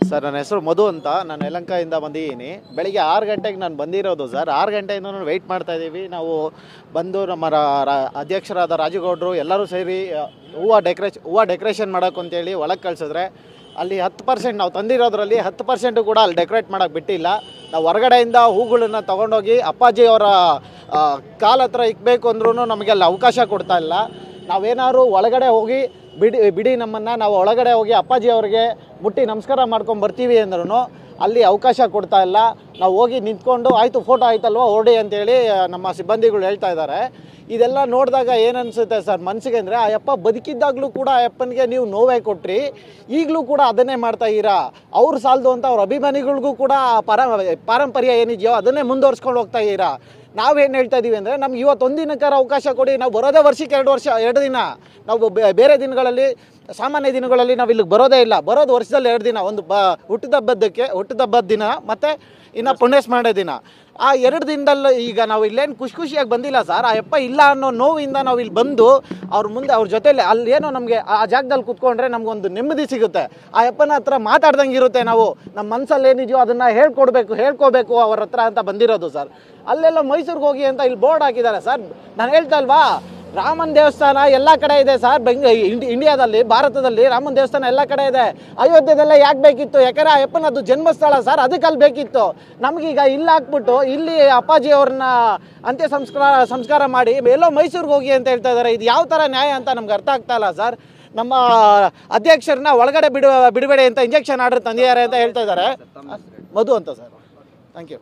Sir ನನ್ನ ಹೆಸರು ಮಧು ಅಂತ, ನಾನು ಯಲಹಂಕದಿಂದ ಬಂದಿದ್ದೀನಿ. ಬೆಳಿಗ್ಗೆ 6 ಗಂಟೆಗೆ ನಾನು ಬಂದಿರೋದು ಸರ್. 6 ಗಂಟೆಯಿಂದ ವೆಯ್ಟ್ ಮಾಡ್ತಾ ಇದ್ದೀವಿ. ನಾವು ಬಂದು ನಮ್ಮ ಅಧ್ಯಕ್ಷರಾದ ರಾಜುಗೌಡರು ಎಲ್ಲರೂ ಸೇರಿ ಹೂವು ಡೆಕೋರೇಷನ್ ಮಾಡೋಕೆ ಅಂತೇಳಿ ಒಳಗೆ ಕಳಿಸಿದ್ರೆ ಅಲ್ಲಿ 10% ನಾವು ತಂದಿರೋದ್ರಲ್ಲಿ 10% ಕೂಡ ಅಲ್ಲಿ ಡೆಕೋರೇಟ್ ಮಾಡೋಕ್ಕೆ ಬಿಟ್ಟಿಲ್ಲ. ನಾವು ಹೊರಗಡೆಯಿಂದ ಹೂಗಳನ್ನು ತೊಗೊಂಡೋಗಿ ಅಪ್ಪಾಜಿಯವರ ಕಾಲ ಹತ್ರ ಇಕ್ಬೇಕು ಅಂದ್ರೂ ನಮಗೆ ಅಲ್ಲಿ ಅವಕಾಶ ಕೊಡ್ತಾ ಇಲ್ಲ. ನಾವೇನಾದ್ರು ಒಳಗಡೆ ಹೋಗಿ ಬಿಡಿ ನಮ್ಮನ್ನು, ನಾವು ಒಳಗಡೆ ಹೋಗಿ ಅಪ್ಪಾಜಿ ಅವ್ರಿಗೆ ಮುಟ್ಟಿ ನಮಸ್ಕಾರ ಮಾಡ್ಕೊಂಡು ಬರ್ತೀವಿ ಅಂದ್ರೂ ಅಲ್ಲಿ ಅವಕಾಶ ಕೊಡ್ತಾ ಇಲ್ಲ. ನಾವು ಹೋಗಿ ನಿಂತ್ಕೊಂಡು ಆಯಿತು ಫೋಟೋ ಆಯ್ತಲ್ವ ಹೊರಡಿ ಅಂತೇಳಿ ನಮ್ಮ ಸಿಬ್ಬಂದಿಗಳು ಹೇಳ್ತಾ ಇದ್ದಾರೆ. ಇದೆಲ್ಲ ನೋಡಿದಾಗ ಏನನ್ಸುತ್ತೆ ಸರ್ ಮನಸ್ಸಿಗೆ ಅಂದರೆ, ಆ ಯಪ್ಪ ಬದುಕಿದ್ದಾಗಲೂ ಕೂಡ ಆ ಯಪ್ಪನಿಗೆ ನೀವು ನೋವೇ ಕೊಟ್ರಿ, ಈಗಲೂ ಕೂಡ ಅದನ್ನೇ ಮಾಡ್ತಾ ಇದ್ದೀರಾ. ಅವ್ರು ಸಾಲದು ಅಂತ ಅವ್ರ ಅಭಿಮಾನಿಗಳಿಗೂ ಕೂಡ ಪಾರಂಪರ್ಯ ಏನಿದೆಯೋ ಅದನ್ನೇ ಮುಂದುವರ್ಸ್ಕೊಂಡು ಹೋಗ್ತಾ ಇದ್ದೀರಾ. ನಾವೇನು ಹೇಳ್ತಾ ಇದ್ದೀವಿ ಅಂದರೆ, ನಮ್ಗೆ ಇವತ್ತು ಒಂದಿನಕ್ಕಾರ ಅವಕಾಶ ಕೊಡಿ. ನಾವು ಬರೋದೇ ವರ್ಷಕ್ಕೆ 2 ದಿನ. ನಾವು ಬೇರೆ ದಿನಗಳಲ್ಲಿ, ಸಾಮಾನ್ಯ ದಿನಗಳಲ್ಲಿ ನಾವು ಇಲ್ಲಿಗೆ ಬರೋದೇ ಇಲ್ಲ. ಬರೋದು ವರ್ಷದಲ್ಲಿ 2 ದಿನ, ಒಂದು ಹುಟ್ಟಿದಬ್ಬದ ದಿನ ಮತ್ತು ಇನ್ನು ಪುಣ್ಯಸ್ಮರಣೆ ದಿನ. ಆ 2 ದಿನದಲ್ಲಿ ಈಗ ನಾವು ಇಲ್ಲೇನು ಖುಷಿಯಾಗಿ ಬಂದಿಲ್ಲ ಸರ್. ಆ ಯಪ್ಪ ಇಲ್ಲ ಅನ್ನೋ ನೋವಿಂದ ನಾವು ಇಲ್ಲಿ ಬಂದು ಅವ್ರ ಮುಂದೆ ಅವ್ರ ಜೊತೆಲಿ ಅಲ್ಲಿ ಏನೋ ನಮಗೆ ಆ ಜಾಗದಲ್ಲಿ ಕೂತ್ಕೊಂಡ್ರೆ ನಮಗೊಂದು ನೆಮ್ಮದಿ ಸಿಗುತ್ತೆ. ಆ ಯಪ್ಪನ ಹತ್ರ ಮಾತಾಡ್ದಂಗೆ ಇರುತ್ತೆ. ನಾವು ನಮ್ಮ ಮನಸ್ಸಲ್ಲಿ ಏನಿದೆಯೋ ಅದನ್ನು ಹೇಳ್ಕೋಬೇಕು ಅವ್ರ ಹತ್ರ ಅಂತ ಬಂದಿರೋದು ಸರ್. ಅಲ್ಲೆಲ್ಲ ಮೈಸೂರಿಗೆ ಹೋಗಿ ಅಂತ ಇಲ್ಲಿ ಬೋರ್ಡ್ ಹಾಕಿದ್ದಾರೆ ಸರ್. ನಾನು ಹೇಳ್ತಾ ಇಲ್ವಾ, ರಾಮನ ದೇವಸ್ಥಾನ ಎಲ್ಲ ಕಡೆ ಇದೆ ಸರ್. ಇಂಡಿಯಾದಲ್ಲಿ, ಭಾರತದಲ್ಲಿ ರಾಮನ ದೇವಸ್ಥಾನ ಎಲ್ಲ ಕಡೆ ಇದೆ. ಅಯೋಧ್ಯೆದೆಲ್ಲ ಯಾಕೆ ಬೇಕಿತ್ತು? ಯಾಕಂದರೆ ಆ ಯಪ್ಪನದು ಜನ್ಮಸ್ಥಳ ಸರ್, ಅದಕ್ಕೆ ಅಲ್ಲಿ ಬೇಕಿತ್ತು. ನಮಗೀಗ ಇಲ್ಲಿ ಹಾಕ್ಬಿಟ್ಟು ಇಲ್ಲಿ ಅಪ್ಪಾಜಿ ಅವ್ರನ್ನ ಅಂತ್ಯ ಸಂಸ್ಕಾರ ಮಾಡಿ ಎಲ್ಲೋ ಮೈಸೂರಿಗೆ ಹೋಗಿ ಅಂತ ಹೇಳ್ತಾ ಇದ್ದಾರೆ. ಇದು ಯಾವ ಥರ ನ್ಯಾಯ ಅಂತ ನಮ್ಗೆ ಅರ್ಥ ಆಗ್ತಾ ಇಲ್ಲ ಸರ್. ನಮ್ಮ ಅಧ್ಯಕ್ಷರನ್ನ ಒಳಗಡೆ ಬಿಡಬೇಡಿ ಅಂತ ಇಂಜೆಕ್ಷನ್ ಆರ್ಡರ್ ತಂದಿದ್ದಾರೆ ಅಂತ ಹೇಳ್ತಾ ಇದ್ದಾರೆ. ಮಧು ಅಂತ ಸರ್. Thank you.